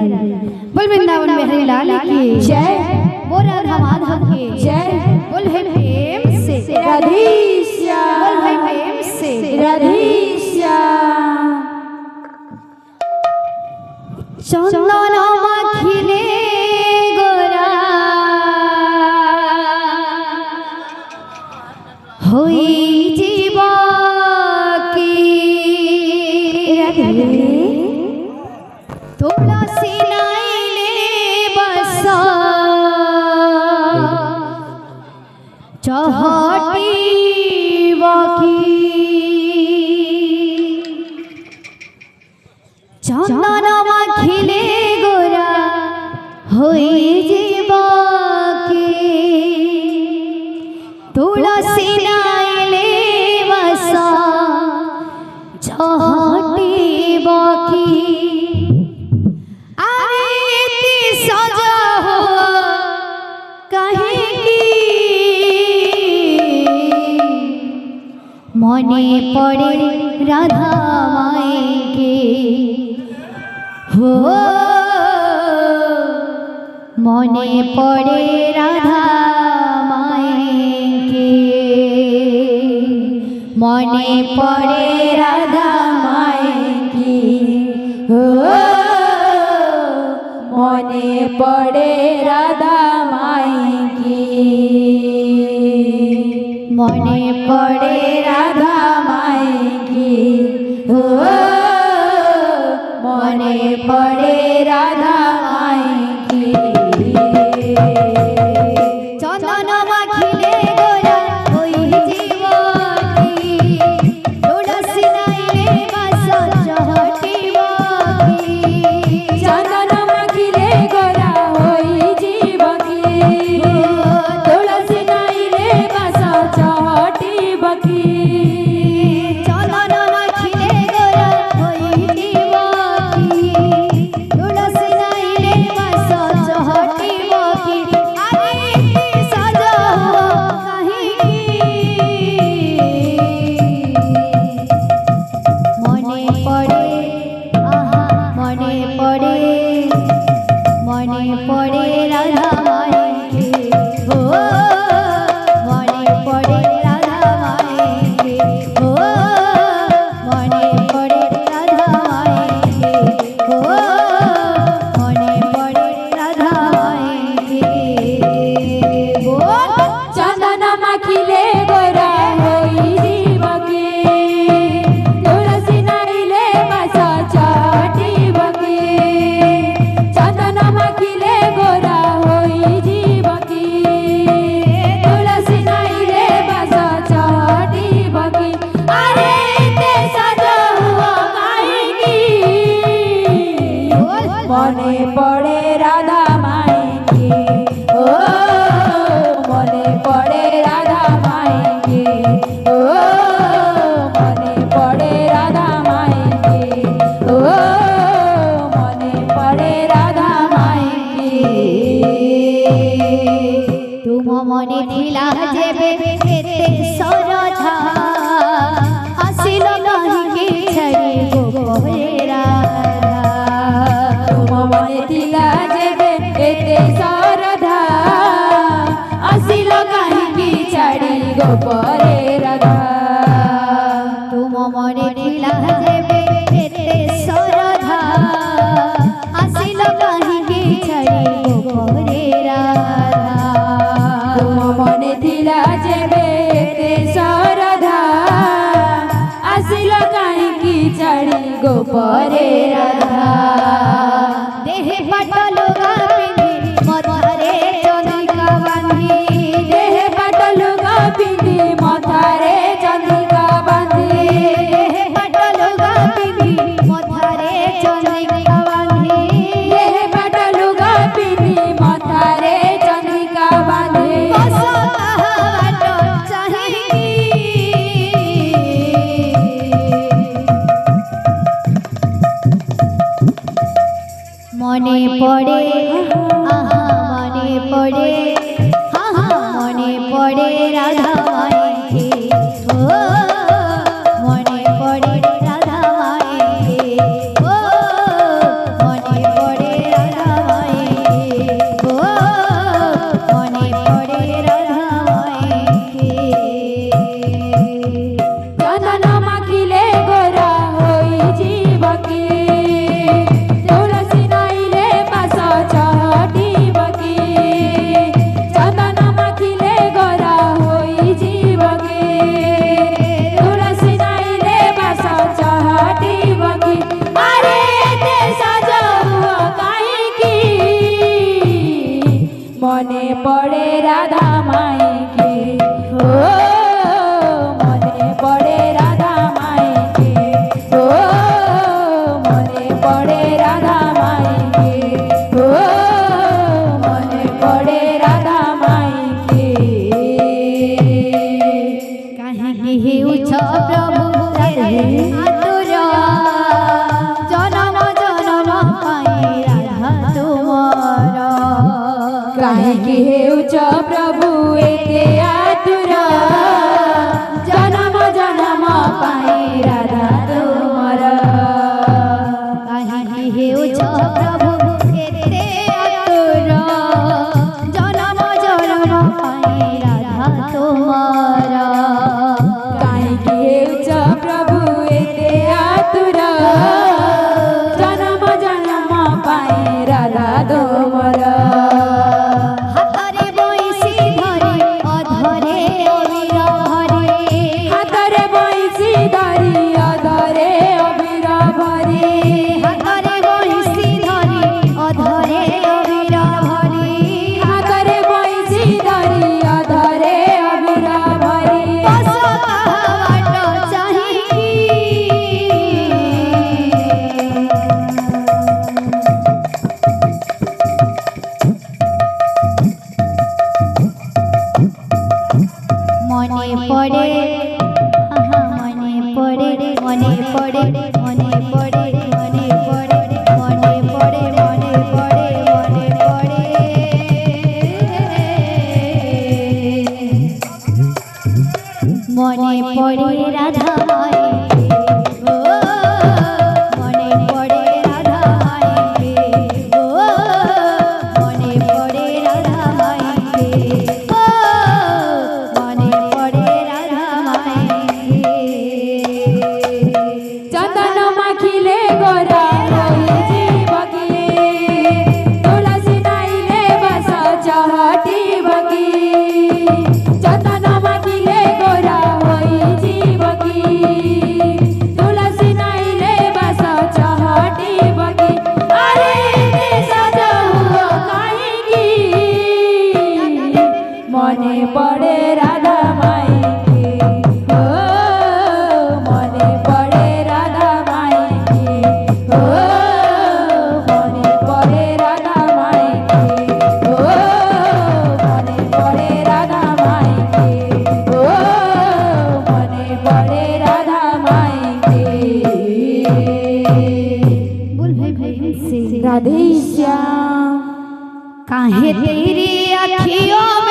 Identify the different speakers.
Speaker 1: बोल वृंदावन बिहारी लाल की जय, बोल राधा माधव की जय, बोल है प्रेम से
Speaker 2: राधेश्याम,
Speaker 1: बोल है प्रेम से
Speaker 2: राधेश्याम।
Speaker 1: चंदन माखिले गोरा होई जीवा की तुलसी नाइले बसा चहटी बाकी चंदन माखिले गोरा होई जीवा की तुलसी नाइले बसा चहटी बाकी मने पड़े राधा माई के हो, मने पड़े राधा माई के, मने पड़े राधा माई की
Speaker 2: हो, मने पड़े राधा माई की,
Speaker 1: मने पड़े
Speaker 2: राधा माई की हो, मने पड़े राधा माई की।
Speaker 1: चंदन माखिले गोरा होई जीवा की तुलसी नाइले बसा चहटी बाकी
Speaker 2: चंदन माखिले गोरा होई जीवा की तुलसी नाइले बसा चहटी बाकी
Speaker 1: चंदन माखिले गोरा होई जीवा की तुलसी नाइले बसा चहटी बाकी अरे सजा कहीं मने पड़े आहा मने पड़े राधा माई के हो, मने पड़े राधा माई के हो, मने पड़े राधा माई के हो, मने पड़े राधा माई के बोल
Speaker 2: चंदन माखिले गोरा होई जीवा की तुलसी नाइले बसा चहटी बाकी चंदन माखिले गोरा होई जीवा की तुलसी नाइले बसा चहटी बाकी अरे ते सजा हुआ काहेगी मने पड़े राधा माई की ओ मने पड़े राधा माई की ओ मने पड़े राधा माई की ओ मने पड़े राधा माई की
Speaker 1: तुम मने थिला जेबे एते सरधा आसिल काहिके छड़ी गोपरे राधा
Speaker 2: तुम मने थिला जेबे एते सरधा आसिल काहिके छड़ी गोपरे राधा
Speaker 1: तुम मने थिला जेबे एते सरधा आसिल काहिके छड़ी गोपरे राधा
Speaker 2: तुम मने थिला जेबे एते सरधा आसिल काहिके छड़ी गोपरे राधा
Speaker 1: देहे पटलुगा पिंधी मथारे चंद्रिका बांधी
Speaker 2: देहे पटलुगा पिंधी मथारे चंद्रिका बांधी
Speaker 1: देहे पटलुगा पिंधी मथारे चंद्रिका बांधी
Speaker 2: देहे पटलुगा पिंधी मथारे चंद्रिका बांधी
Speaker 1: बसा बाट चाहेगी मने पड़े आहा मने पड़े हाँ हाँ मने पड़े राधा माई के हो, मने पड़े राधा माई के हो, मने पड़े
Speaker 2: মনে পড়ে রাধা মাইকে ও মনে পড়ে রাধা মাইকে ও মনে পড়ে রাধা মাইকে ও মনে পড়ে রাধা মাইকে
Speaker 1: কাহি উচ্চ প্রভু আতুর জনম জনম পাই রাধা তোমার
Speaker 2: কাহিকি হেউছ প্রভু এতে আতুর জনম জনম পাই রাধা তোমার
Speaker 1: কাহি হেউছ প্রভু এতে আতুর জনম জনম পাই রাধা তোমার
Speaker 2: কাহিকি হেউছ প্রভু এতে আতুর জনম জনম পাই রাধা তোমার
Speaker 1: হাতরে বইসি ধরে অধরে অবির ভরে
Speaker 2: হাতরে বইছি ধরি অধরে অবির ভরে
Speaker 1: হাতরে বইসি ধরে অধরে অবির ভরে
Speaker 2: হাতরে বইছি ধরি অধরে অবির ভরে
Speaker 1: বসবাট চাহি মনে পড়ে মনে পড়ে মনে পড়ে মনে পড়ে মনে পড়ে মনে পড়ে মনে পড়ে মনে পড়ে মনে পড়ে রাধা মাইকে ও মনে পড়ে রাধা মাইকে ও মনে পড়ে রাধা মাইকে ও মনে পড়ে রাধা মাইকে
Speaker 2: চন্দন মাখিলে গোরা হইছি বগি তুলসী নাইলে বাস চহটি বগি চন্দন মাখিলে গোরা হইছি বগি তুলসী নাইলে বাস চহটি বগি আরে সাজাও কাহিকি মনে পড়ে রাধা মাইকে ও মনে পড়ে রাধা মাইকে ও মনে পড়ে রাধা মাইকে ও মনে পড়ে রাধা মাইকে ও মনে পড়ে রাধা মাইকে
Speaker 1: बोल भाई भाई से
Speaker 2: राधे श्याम
Speaker 1: काहे तेरी अखियों में